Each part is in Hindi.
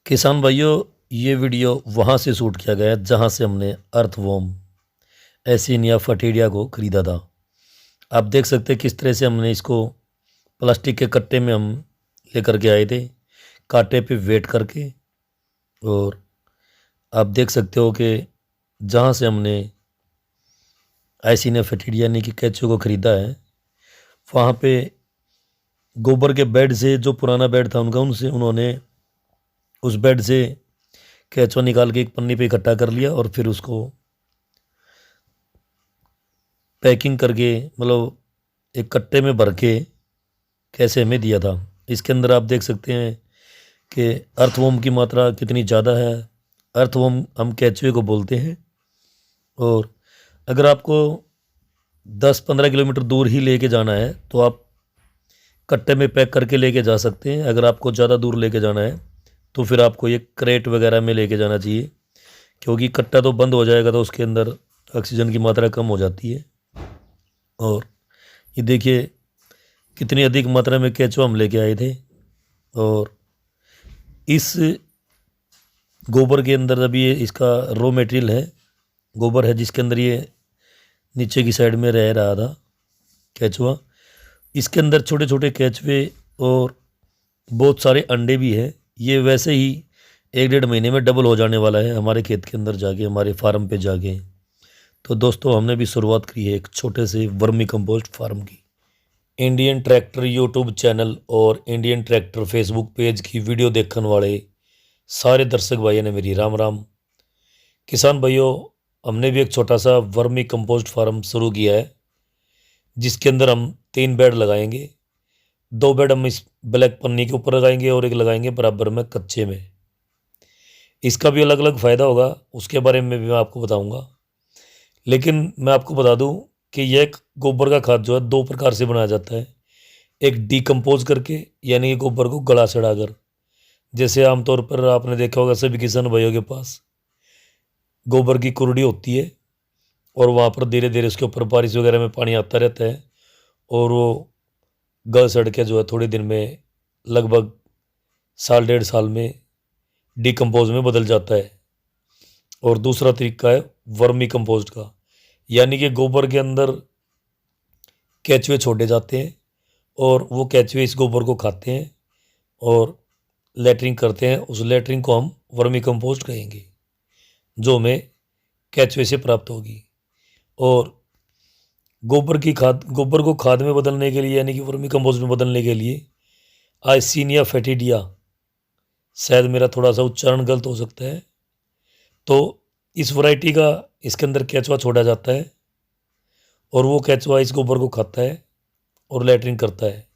किसान भाइयों, ये वीडियो वहाँ से शूट किया गया है जहाँ से हमने अर्थवॉर्म एसिनिया फटीडिया को ख़रीदा था। आप देख सकते हैं किस तरह से हमने इसको प्लास्टिक के कट्टे में हम लेकर के आए थे, कांटे पे वेट करके। और आप देख सकते हो कि जहाँ से हमने एसिनिया फटीडिया यानी कि केंचुए को ख़रीदा है, वहाँ पे गोबर के बेड से, जो पुराना बेड था उनका, उनसे उन्होंने उस बेड से केंचुआ निकाल के एक पन्नी पे इकट्ठा कर लिया और फिर उसको पैकिंग करके, मतलब एक कट्टे में भर के कैसे हमें दिया था। इसके अंदर आप देख सकते हैं कि अर्थवॉर्म की मात्रा कितनी ज़्यादा है। अर्थवॉर्म हम केंचुए को बोलते हैं। और अगर आपको 10-15 किलोमीटर दूर ही लेके जाना है तो आप कट्टे में पैक करके लेके जा सकते हैं। अगर आपको ज़्यादा दूर लेके जाना है तो फिर आपको ये क्रेट वगैरह में लेके जाना चाहिए, क्योंकि कट्टा तो बंद हो जाएगा तो उसके अंदर ऑक्सीजन की मात्रा कम हो जाती है। और ये देखिए कितनी अधिक मात्रा में केंचुआ हम लेके आए थे। और इस गोबर के अंदर अभी ये इसका रॉ मटेरियल है, गोबर है, जिसके अंदर ये नीचे की साइड में रह रहा था केंचुआ। इसके अंदर छोटे छोटे केंचुए और बहुत सारे अंडे भी हैं। ये वैसे ही 1-1.5 महीने में डबल हो जाने वाला है हमारे खेत के अंदर जाके, हमारे फार्म पे जाके। तो दोस्तों, हमने भी शुरुआत की है एक छोटे से वर्मी कंपोस्ट फार्म की। इंडियन ट्रैक्टर यूट्यूब चैनल और इंडियन ट्रैक्टर फेसबुक पेज की वीडियो देखने वाले सारे दर्शक भाइयों ने मेरी राम राम। किसान भाइयों, हमने भी एक छोटा सा वर्मी कंपोस्ट फार्म शुरू किया है, जिसके अंदर हम 3 बेड लगाएंगे। 2 बेड हम इस ब्लैक पन्नी के ऊपर लगाएंगे और एक लगाएंगे बराबर में कच्चे में। इसका भी अलग अलग फ़ायदा होगा, उसके बारे में भी मैं आपको बताऊंगा। लेकिन मैं आपको बता दूं कि यह एक गोबर का खाद जो है 2 प्रकार से बनाया जाता है। एक डिकम्पोज करके, यानी कि गोबर को गला सड़ाकर। जैसे आमतौर पर आपने देखा होगा सभी किसान भाइयों के पास गोबर की कुर्डी होती है और वहाँ पर धीरे धीरे उसके ऊपर बारिश वगैरह में पानी आता रहता है और वो गल सड़ के जो है थोड़े दिन में, लगभग 1.5 साल में डिकम्पोज में बदल जाता है। और दूसरा तरीका है वर्मी कंपोस्ट का, यानी कि गोबर के अंदर केंचुए छोड़े जाते हैं और वो केंचुए इस गोबर को खाते हैं और लेटरिंग करते हैं। उस लेटरिंग को हम वर्मी कंपोस्ट कहेंगे, जो हमें केंचुए से प्राप्त होगी। और गोबर को खाद में बदलने के लिए, यानी कि वर्मी कंपोस्ट में बदलने के लिए आइसिनिया फैटिडिया, शायद मेरा थोड़ा सा उच्चारण गलत हो सकता है, तो इस वैरायटी का इसके अंदर केंचुआ छोड़ा जाता है और वो केंचुआ इस गोबर को खाता है और लेटरिंग करता है।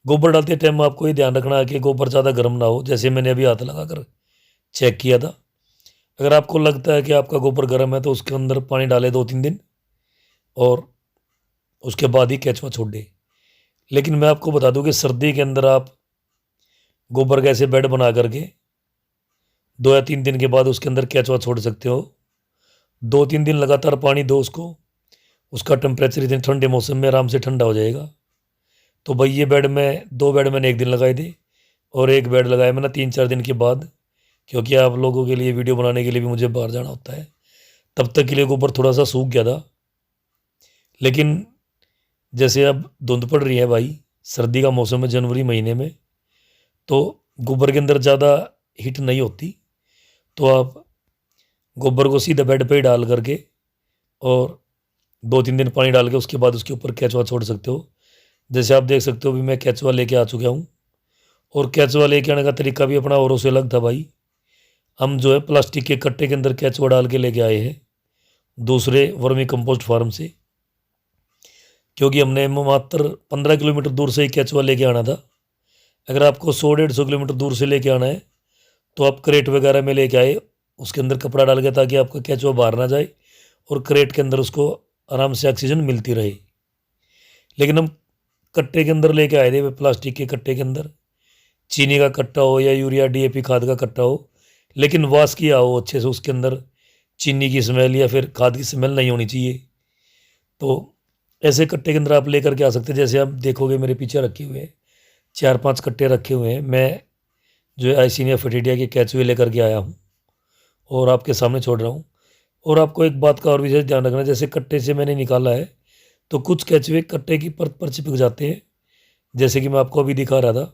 गोबर डालते टाइम आपको ये ध्यान रखना है कि गोबर ज़्यादा गर्म ना हो। जैसे मैंने अभी हाथ लगाकर चेक किया था, अगर आपको लगता है कि आपका गोबर गर्म है तो उसके अंदर पानी डालें 2-3 दिन और उसके बाद ही केंचुआ छोड़े। लेकिन मैं आपको बता दूं कि सर्दी के अंदर आप गोबर का ऐसे बेड बना करके 2 या 3 दिन के बाद उसके अंदर केंचुआ छोड़ सकते हो। 2-3 दिन लगातार पानी दो उसको, उसका टेम्परेचर इतने ठंडे मौसम में आराम से ठंडा हो जाएगा। तो भाई ये बेड में 2 बेड मैंने 1 दिन लगाए थे और 1 बेड लगाया मैंने 3-4 दिन के बाद, क्योंकि आप लोगों के लिए वीडियो बनाने के लिए भी मुझे बाहर जाना होता है। तब तक के लिए गोबर थोड़ा सा सूख गया था। लेकिन जैसे अब धुंध पड़ रही है भाई, सर्दी का मौसम है जनवरी महीने में, तो गोबर के अंदर ज़्यादा हीट नहीं होती। तो आप गोबर को सीधे बेड पे ही डाल करके और 2-3 दिन पानी डाल के उसके बाद उसके ऊपर केंचुआ छोड़ सकते हो। जैसे आप देख सकते हो अभी मैं केंचुआ लेके आ चुका हूँ। और केंचुआ लेके आने का तरीका भी अपना औरों से अलग था भाई। हम जो है प्लास्टिक के कट्टे के अंदर केंचुआ डाल के लेके आए हैं दूसरे वर्मी कंपोस्ट फार्म से, क्योंकि हमने मात्र 15 किलोमीटर दूर से ही केंचुआ लेके आना था। अगर आपको 100-150 किलोमीटर दूर से लेके आना है तो आप क्रेट वगैरह में लेके आए, उसके अंदर कपड़ा डाल के, ताकि आपका केंचुआ बाहर ना जाए और क्रेट के अंदर उसको आराम से ऑक्सीजन मिलती रहे। लेकिन हम कट्टे के अंदर लेके आए थे, प्लास्टिक के कट्टे के अंदर, चीनी का कट्टा हो या यूरिया डीएपी खाद का कट्टा हो, लेकिन वाश किया हो अच्छे से, उसके अंदर चीनी की स्मेल या फिर खाद की स्मेल नहीं होनी चाहिए। तो ऐसे कट्टे के अंदर आप लेकर के आ सकते हैं। जैसे आप देखोगे मेरे पीछे रखे हुए हैं 4-5 कट्टे रखे हुए हैं। मैं जो है आइसिनिया फेटिडिया के केचुए लेकर के आया हूँ और आपके सामने छोड़ रहा हूँ। और आपको एक बात का और विशेष ध्यान रखना है, जैसे कट्टे से मैंने निकाला है तो कुछ केचुए कट्टे की परत पर चिपक जाते हैं, जैसे कि मैं आपको अभी दिखा रहा था।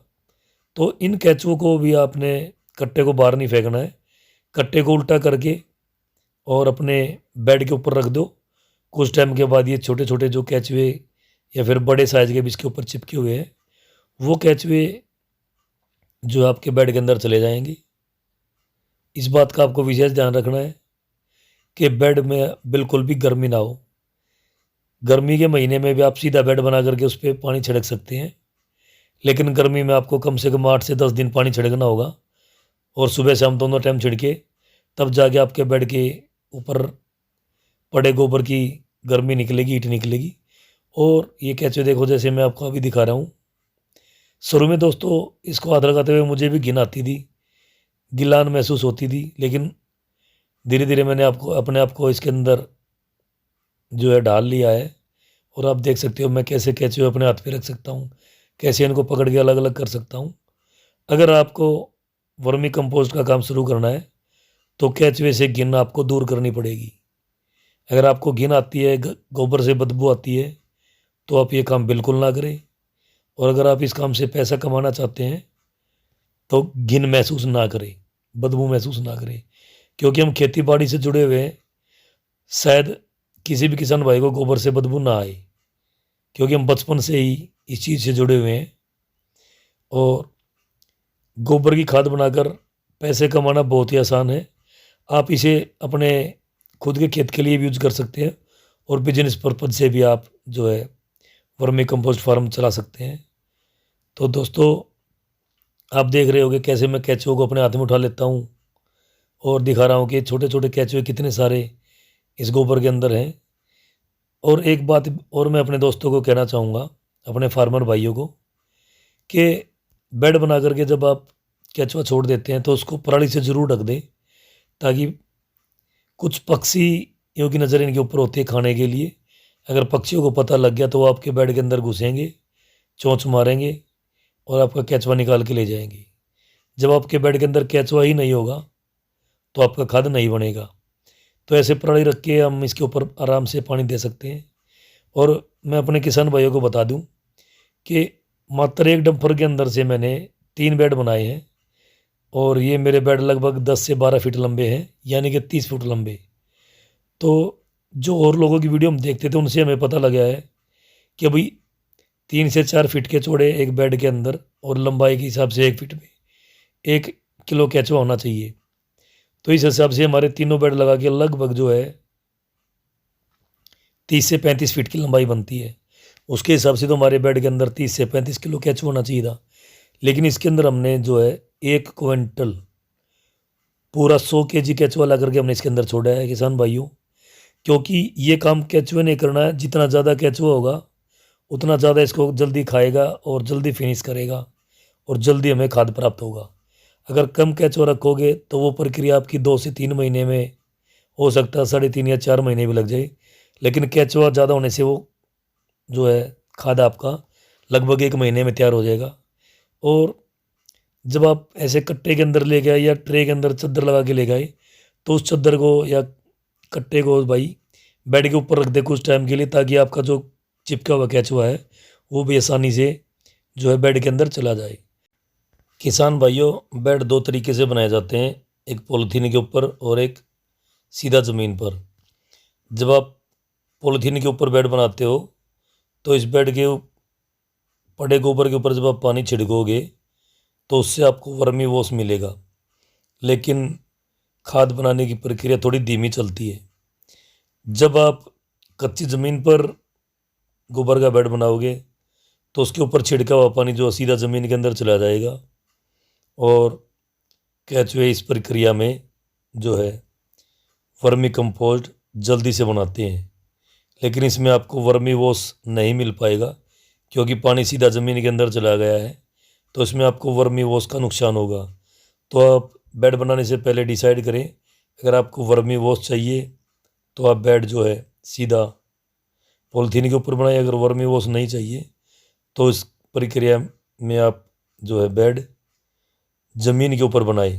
तो इन केचुओं को भी आपने कट्टे को बाहर नहीं फेंकना है, कट्टे को उल्टा करके और अपने बेड के ऊपर रख दो। कुछ टाइम के बाद ये छोटे छोटे जो केचुए या फिर बड़े साइज़ के भी इसके ऊपर चिपके हुए हैं, वो केचुए जो आपके बेड के अंदर चले जाएंगे। इस बात का आपको विशेष ध्यान रखना है कि बेड में बिल्कुल भी गर्मी ना हो। गर्मी के महीने में भी आप सीधा बेड बना करके उस पर पानी छिड़क सकते हैं, लेकिन गर्मी में आपको कम से कम 8 से 10 दिन पानी छिड़कना होगा और सुबह शाम दोनों टाइम छिड़के, तब जाके आपके बेड के ऊपर पड़े गोबर की गर्मी निकलेगी, हीट निकलेगी। और ये कैचुए देखो, जैसे मैं आपको अभी दिखा रहा हूँ। शुरू में दोस्तों इसको हाथ लगाते हुए मुझे भी घिन आती थी, गिलान महसूस होती थी, लेकिन धीरे धीरे मैंने आपको अपने आप को इसके अंदर जो है ढाल लिया है। और आप देख सकते हो मैं कैसे केचुए अपने हाथ पे रख सकता हूँ, कैसे इनको पकड़ के अलग अलग कर सकता हूँ। अगर आपको वर्मी कंपोस्ट का काम शुरू करना है तो केचुए से घिन आपको दूर करनी पड़ेगी। अगर आपको घिन आती है, गोबर से बदबू आती है, तो आप ये काम बिल्कुल ना करें। और अगर आप इस काम से पैसा कमाना चाहते हैं तो घिन महसूस ना करें, बदबू महसूस ना करें, क्योंकि हम खेती बाड़ी से जुड़े हुए हैं। शायद किसी भी किसान भाई को गोबर से बदबू ना आए, क्योंकि हम बचपन से ही इस चीज़ से जुड़े हुए हैं। और गोबर की खाद बनाकर पैसे कमाना बहुत ही आसान है। आप इसे अपने खुद के खेत के लिए भी यूज कर सकते हैं और बिजनेस पर्पज से भी आप जो है वर्मी कंपोस्ट फार्म चला सकते हैं। तो दोस्तों आप देख रहे होगे कैसे मैं केचुओं को अपने हाथ में उठा लेता हूँ और दिखा रहा हूँ कि छोटे छोटे केचुए कितने सारे इस गोबर के अंदर हैं। और एक बात और मैं अपने दोस्तों को कहना चाहूँगा, अपने फार्मर भाइयों को, कि बेड बना करके जब आप केचुआ छोड़ देते हैं तो उसको पराली से ज़रूर ढक दें, ताकि कुछ पक्षियों की नज़र इनके ऊपर होती है खाने के लिए। अगर पक्षियों को पता लग गया तो वो आपके बेड के अंदर घुसेंगे, चोंच मारेंगे और आपका केचुआ निकाल के ले जाएंगे। जब आपके बेड के अंदर केचुआ ही नहीं होगा तो आपका खाद नहीं बनेगा। तो ऐसे पराली रख के हम इसके ऊपर आराम से पानी दे सकते हैं। और मैं अपने किसान भाइयों को बता दूं कि मात्र एक डंपर के अंदर से मैंने 3 बेड बनाए हैं और ये मेरे बेड लगभग 10 से 12 फीट लंबे हैं, यानी कि 30 फुट लंबे। तो जो और लोगों की वीडियो हम देखते थे उनसे हमें पता लगा है कि अभी 3 से 4 फीट के चौड़े एक बेड के अंदर और लंबाई के हिसाब से 1 फीट में 1 किलो केचुआ होना चाहिए। तो इस हिसाब से हमारे तीनों बेड लगा के लगभग जो है 30 से 35 फीट की लंबाई बनती है। उसके हिसाब से तो हमारे बेड के अंदर 30 से 35 किलो केचुआ होना चाहिए था, लेकिन इसके अंदर हमने जो है 1 क्विंटल पूरा 100 केजी केचुआ ला करके हमने इसके अंदर छोड़ा है किसान भाइयों। क्योंकि ये काम केचुए नहीं करना है, जितना ज़्यादा केचुआ होगा उतना ज़्यादा इसको जल्दी खाएगा और जल्दी फिनिश करेगा और जल्दी हमें खाद प्राप्त होगा। अगर कम केचुआ रखोगे तो वो प्रक्रिया आपकी 2 से 3 महीने में हो सकता है, 3.5 या 4 महीने भी लग जाए। लेकिन केचुआ ज़्यादा होने से वो जो है खाद आपका लगभग 1 महीने में तैयार हो जाएगा। और जब आप ऐसे कट्टे के अंदर ले गए या ट्रे के अंदर चादर लगा के ले गए तो उस चादर को या कट्टे को भाई बेड के ऊपर रख दे कुछ टाइम के लिए, ताकि आपका जो चिपका हुआ केचुआ है वो भी आसानी से जो है बेड के अंदर चला जाए। किसान भाइयों, बेड 2 तरीके से बनाए जाते हैं, एक पॉलीथीन के ऊपर और एक सीधा ज़मीन पर। जब आप पॉलीथीन के ऊपर बेड बनाते हो तो इस बेड के पड़े गोबर के ऊपर जब आप पानी छिड़कोगे तो उससे आपको वर्मी वॉश मिलेगा, लेकिन खाद बनाने की प्रक्रिया थोड़ी धीमी चलती है। जब आप कच्ची ज़मीन पर गोबर का बेड बनाओगे तो उसके ऊपर छिड़का हुआ पानी जो सीधा ज़मीन के अंदर चला जाएगा और केचुए इस प्रक्रिया में जो है वर्मी कंपोस्ट जल्दी से बनाते हैं। लेकिन इसमें आपको वर्मी वॉश नहीं मिल पाएगा, क्योंकि पानी सीधा ज़मीन के अंदर चला गया है, तो इसमें आपको वर्मी वॉश का नुकसान होगा। तो आप बेड बनाने से पहले डिसाइड करें, अगर आपको वर्मी वॉश चाहिए तो आप बेड जो है सीधा पॉलीथीन के ऊपर बनाएं। अगर वर्मी वॉश नहीं चाहिए तो इस प्रक्रिया में आप जो है बेड ज़मीन के ऊपर बनाए।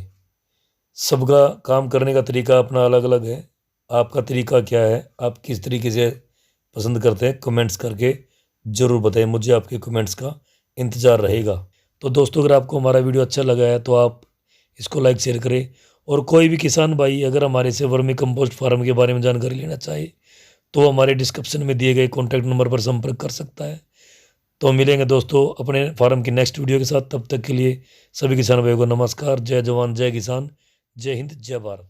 सबका काम करने का तरीका अपना अलग अलग है। आपका तरीका क्या है, आप किस तरीके से पसंद करते हैं, कमेंट्स करके ज़रूर बताएं। मुझे आपके कमेंट्स का इंतज़ार रहेगा। तो दोस्तों, अगर आपको हमारा वीडियो अच्छा लगा है तो आप इसको लाइक शेयर करें। और कोई भी किसान भाई अगर हमारे से वर्मी कंपोस्ट फार्म के बारे में जानकारी लेना चाहे तो हमारे डिस्क्रिप्शन में दिए गए कॉन्टैक्ट नंबर पर संपर्क कर सकता है। तो मिलेंगे दोस्तों अपने फार्म की नेक्स्ट वीडियो के साथ। तब तक के लिए सभी किसान भाइयों को नमस्कार। जय जवान जय किसान, जय हिंद जय भारत।